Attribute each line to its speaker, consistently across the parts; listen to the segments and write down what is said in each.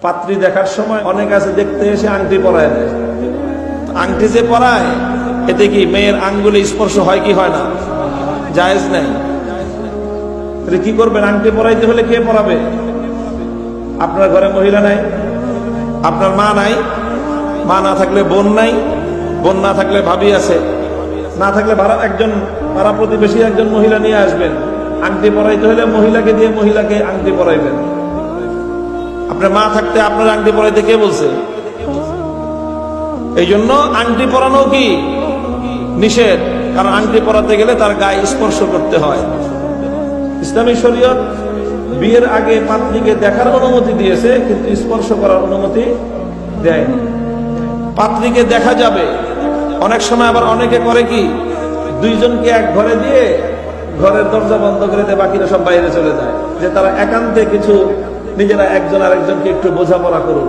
Speaker 1: পাত্রী দেখার সময় অনেক আছে দেখতে এসে আংটি পরায় দেয়। আংটি যে পরায় এতে কি মেয়ের আঙ্গুলে স্পর্শ হয় কি হয় না? জায়েজ নাই। তাহলে কি করবেন? আংটি পরাইতে হলে কে পরাবে? আপনার ঘরে মহিলা নাই, আপনার মা নাই, মা না থাকলে বোন নাই, বোন না থাকলে ভাবি আছে, না থাকলে একজন পাড়া প্রতিবেশী একজন মহিলা নিয়ে আসবেন। আংটি পরাইতে হলে মহিলাকে দিয়ে মহিলাকে আংটি পরাইবেন। আপনার মা থাকতে আপনার আংটি পরাইতে কে বলছে? এই জন্য আংটি পরানো কি নিষেধ, কারণ আংটি পরাতে গেলে তার গায়ে স্পর্শ করতে হয়। ইসলামী শরীয়ত বিয়ের আগে পাত্রীকে দেখার অনুমতি দিয়েছে, কিন্তু স্পর্শ করার অনুমতি দেয়নি। পাত্রীকে দেখা যাবে, অনেক সময় আবার অনেকে করে কি, দুইজনকে এক ঘরে দিয়ে ঘরের দরজা বন্ধ করে দেয়, বাকিরা সব বাইরে চলে যায়, যে তারা একান্তে কিছু নিজেরা একজন আরেকজনকে একটু বোঝাপড়া করুন।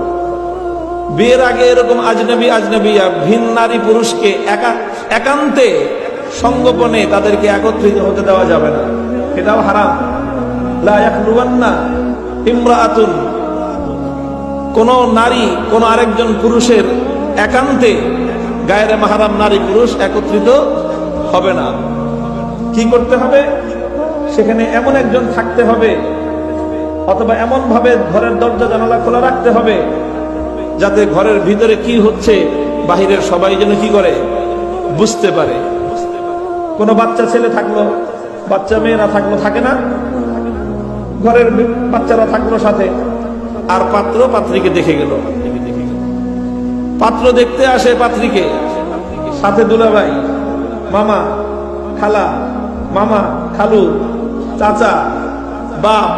Speaker 1: বিয়ের আগে এরকম আজনবিয়া ভিন নারী পুরুষকে একান্তে সঙ্গোপনে তাদেরকে একত্রিত হতে দেওয়া যাবে না, এটাও হারাম। লা ইয়াখলুওয়ান্না ইমরাআতুন, কোন নারী কোন আরেকজন পুরুষের একান্তে গায়রে মাহরাম নারী পুরুষ একত্রিত হবে না। কি করতে হবে? সেখানে এমন একজন থাকতে হবে, অথবা এমন ভাবে ঘরের দরজা জানালা খোলা রাখতে হবে যাতে ঘরের ভিতরে কি হচ্ছে বাহিরের সবাই যেন কি করে বুঝতে পারে। কোন বাচ্চা ছেলে থাকলো, বাচ্চা মেয়েরা থাকলো, থাকে না, ঘরের বাচ্চারা থাকলো সাথে, আর পাত্র পাত্রীকে দেখে গেল। পাত্র দেখতে আসে পাত্রীকে, সাথে দুলাভাই, মামা, খালা, মামা, খালু, চাচা, বাপ,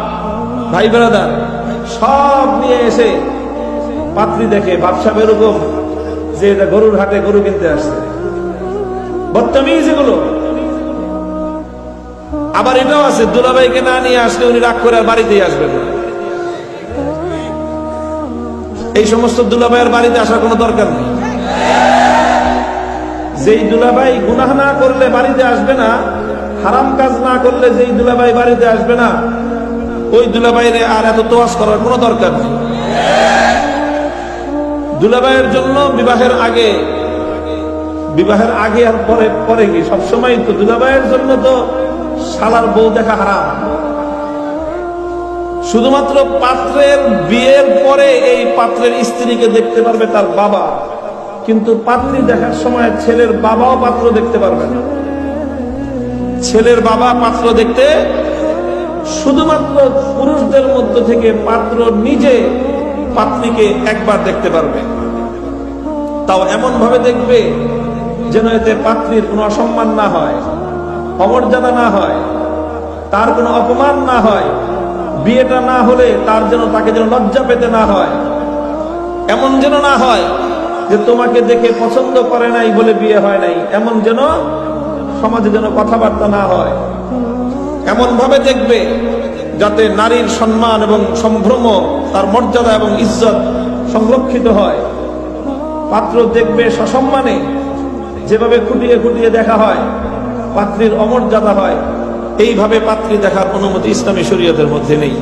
Speaker 1: ভাই ব্রাদার সব নিয়ে এসে পাত্রী দেখে। বাদশা এরকম যে এটা গরুর হাটে গরু কিনতে আসছে, বদতমিজ এগুলো। আবার এটাও আছে, দুলাভাইকে না নিয়ে আসলে উনি রাগ করে আর বাড়িতেই আসবেন না। এই সমস্ত দুলাভাইয়ের বাড়িতে আসার কোনো দরকার নেই। যেই দুলাভাই গুনাহ না করলে বাড়িতে আসবে না, হারাম কাজ না করলে যেই দুলাভাই বাড়িতে আসবে না, ওই দুলাভাইরে আর এত তোয়াজ করার কোনো দরকার নেই। দুলাভাইয়ের জন্য বিবাহের আগে আর পরে কি সবসময় তো দুলাভাইয়ের জন্য তো শালার বউ দেখা হারাম। শুধুমাত্র পাত্রের বিয়ের পরে এই পাত্রের স্ত্রীকে দেখতে পারবে তার বাবা, কিন্তু পাত্রী দেখার সময় ছেলের বাবাও পাত্র দেখতে পারবে না। ছেলের বাবা পাত্র দেখতে শুধুমাত্র পুরুষদের মধ্য থেকে পাত্র নিজে পাত্রীকে একবার দেখতে পারবে, তাও এমন ভাবে দেখবে যেন এতে পাত্রীর কোনো অসম্মান না হয়, অমর্যাদা না হয়, তার কোনো অপমান না হয়। বিয়েটা না হলে তাকে যেন লজ্জা পেতে না হয়, এমন যেন না হয় যে তোমাকে দেখে পছন্দ করে নাই বলে বিয়ে হয় নাই, এমন যেন সমাজে যেন কথাবার্তা না হয়। এমন ভাবে দেখবে যাতে নারীর সম্মান এবং সম্ভ্রম, তার মর্যাদা এবং ইজ্জত সংরক্ষিত হয়। পাত্র দেখবে সসম্মানে, যেভাবে খুঁটিয়ে খুঁটিয়ে দেখা হয় পাত্রীর অমর্যাদা হয়, এইভাবে পাত্রী দেখার অনুমতি ইসলামী শরীয়তের মধ্যে নেই।